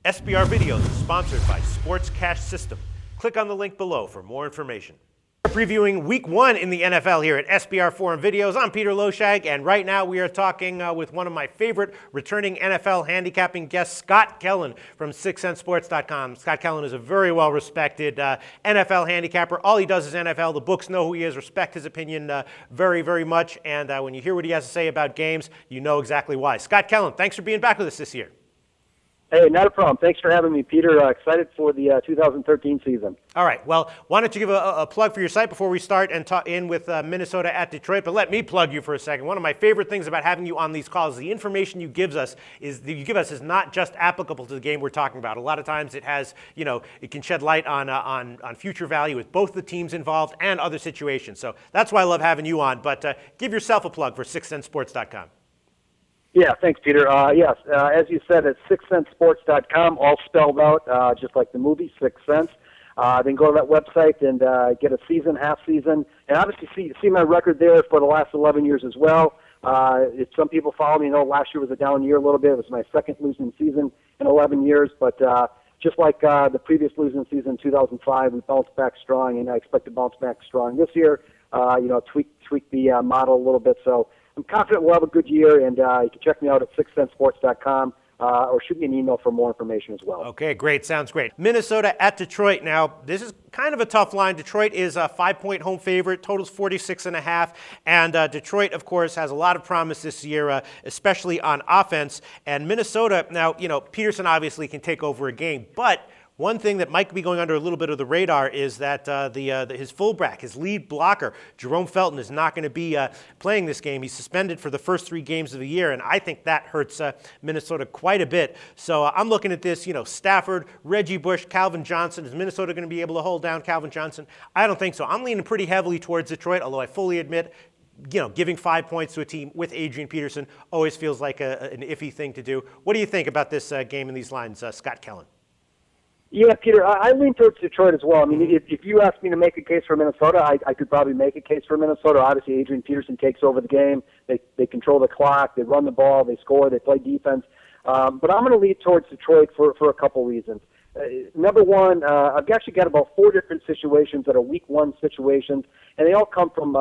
SBR Videos is sponsored by Sports Cash System. Click on the link below for more information. Previewing Week 1 in the NFL here at SBRForum Videos. I'm Peter Loshak, and right now we are talking with one of my favorite returning NFL handicapping guests, Scott Kellen from 6centsports.com. Scott Kellen is a very well-respected NFL handicapper. All he does is NFL. The books know who he is, respect his opinion very, very much, and when you hear what he has to say about games, you know exactly why. Scott Kellen, thanks for being back with us this year. Hey, not a problem. Thanks for having me, Peter. Excited for the 2013 season. All right. Well, why don't you give a plug for your site before we start and talk in with Minnesota at Detroit? But let me plug you for a second. One of my favorite things about having you on these calls is the information you give us is not just applicable to the game we're talking about. A lot of times it has, it can shed light on future value with both the teams involved and other situations. So that's why I love having you on. But give yourself a plug for 6centsports.com. Yeah, thanks, Peter. Yes, as you said, it's 6centsports.com, all spelled out, just like the movie, 6 cents. Then go to that website and get a season, half season, and obviously see my record there for the last 11 years as well. If some people follow me, last year was a down year a little bit. It was my second losing season in 11 years, but just like the previous losing season, 2005, we bounced back strong, and I expect to bounce back strong this year. Tweak the model a little bit, so I'm confident we'll have a good year, and you can check me out at 6centsports.com or shoot me an email for more information as well. Okay, great. Sounds great. Minnesota at Detroit. Now, this is kind of a tough line. Detroit is a 5-point home favorite. Total's 46.5. And Detroit, of course, has a lot of promise this year, especially on offense. And Minnesota, now, Peterson obviously can take over a game, but one thing that might be going under a little bit of the radar is that his fullback, his lead blocker, Jerome Felton, is not going to be playing this game. He's suspended for the first 3 games of the year, and I think that hurts Minnesota quite a bit. So I'm looking at this, Stafford, Reggie Bush, Calvin Johnson. Is Minnesota going to be able to hold down Calvin Johnson? I don't think so. I'm leaning pretty heavily towards Detroit, although I fully admit giving 5 points to a team with Adrian Peterson always feels like an iffy thing to do. What do you think about this game in these lines, Scott Kellen? Yeah, Peter, I lean towards Detroit as well. I mean, if you asked me to make a case for Minnesota, I could probably make a case for Minnesota. Obviously, Adrian Peterson takes over the game. They control the clock. They run the ball. They score. They play defense. But I'm going to lean towards Detroit for a couple reasons. Number one, I've actually got about 4 different situations that are Week 1 situations, and they all come from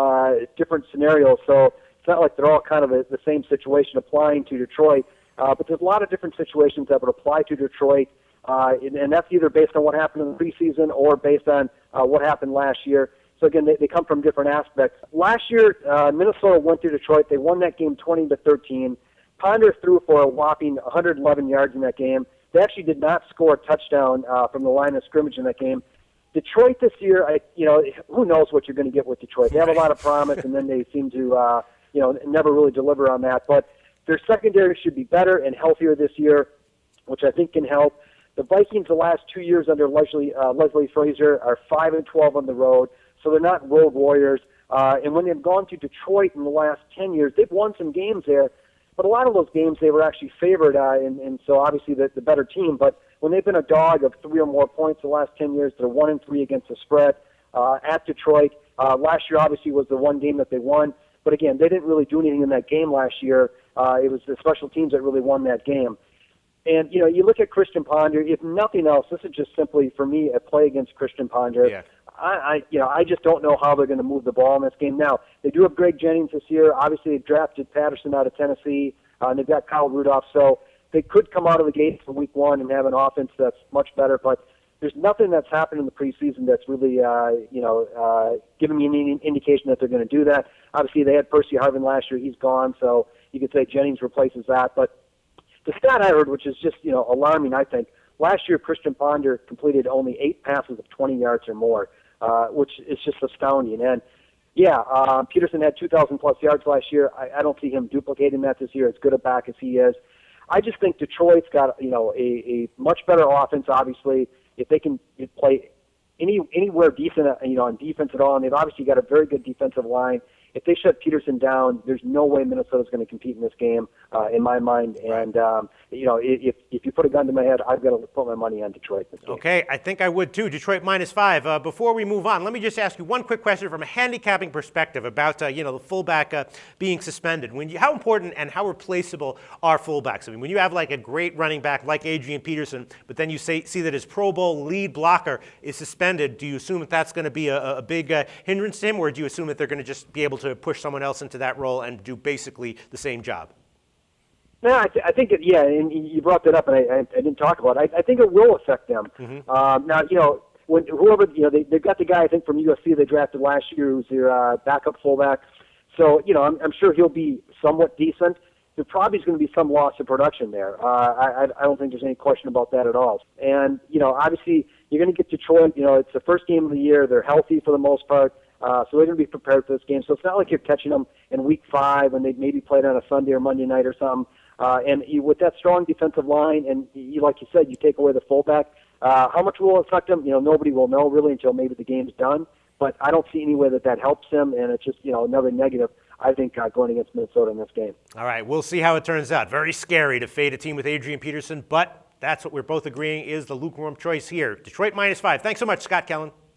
different scenarios. So it's not like they're all kind of the same situation applying to Detroit. But there's a lot of different situations that would apply to Detroit. And that's either based on what happened in the preseason or based on what happened last year. So again, they come from different aspects. Last year, Minnesota went to Detroit. They won that game 20-13. Ponder threw for a whopping 111 yards in that game. They actually did not score a touchdown from the line of scrimmage in that game. Detroit this year, who knows what you're going to get with Detroit? They have a lot of promise, and then they seem to, never really deliver on that. But their secondary should be better and healthier this year, which I think can help. The Vikings the last 2 years under Leslie Frazier are 5-12 on the road, so they're not road warriors. And when they've gone to Detroit in the last 10 years, they've won some games there, but a lot of those games they were actually favored, and so obviously the better team. But when they've been a dog of 3 or more points the last 10 years, they're 1-3 against the spread at Detroit. Last year obviously was the one game that they won, but again, they didn't really do anything in that game last year. It was the special teams that really won that game. And, you look at Christian Ponder, if nothing else, this is just simply, for me, a play against Christian Ponder. Yeah. I just don't know how they're going to move the ball in this game. Now, they do have Greg Jennings this year. Obviously, they drafted Patterson out of Tennessee, and they've got Kyle Rudolph. So they could come out of the gate for Week 1 and have an offense that's much better. But there's nothing that's happened in the preseason that's really, giving me any indication that they're going to do that. Obviously, they had Percy Harvin last year. He's gone, so you could say Jennings replaces that. But the stat I heard, which is just alarming, I think, last year Christian Ponder completed only 8 passes of 20 yards or more, which is just astounding. And Peterson had 2,000-plus yards last year. I don't see him duplicating that this year, as good a back as he is. I just think Detroit's got a much better offense. Obviously, if they can play anywhere decent, on defense at all, and they've obviously got a very good defensive line. if they shut Peterson down, there's no way Minnesota's going to compete in this game, in my mind. And if you put a gun to my head, I've got to put my money on Detroit this game. Okay, I think I would too. Detroit -5. Before we move on, let me just ask you one quick question from a handicapping perspective about the fullback being suspended. How important and how replaceable are fullbacks? I mean, when you have like a great running back like Adrian Peterson, but then you see that his Pro Bowl lead blocker is suspended, do you assume that that's going to be a big hindrance to him, or do you assume that they're going to just be able to push someone else into that role and do basically the same job? No, I think and you brought that up, and I didn't talk about it. I think it will affect them. Mm-hmm. Now, when whoever they've got the guy I think from USC they drafted last year who's their backup fullback. So I'm sure he'll be somewhat decent. There probably is going to be some loss of production there. I don't think there's any question about that at all. And obviously you're going to get Detroit. It's the first game of the year. They're healthy for the most part. So they're going to be prepared for this game. So it's not like you're catching them in Week 5 when they maybe played on a Sunday or Monday night or something. And with that strong defensive line, and like you said, you take away the fullback, how much will it affect them? Nobody will know really until maybe the game's done. But I don't see any way that helps him, and it's just another negative, I think, going against Minnesota in this game. All right, we'll see how it turns out. Very scary to fade a team with Adrian Peterson, but that's what we're both agreeing is the lukewarm choice here. Detroit -5. Thanks so much, Scott Kellen.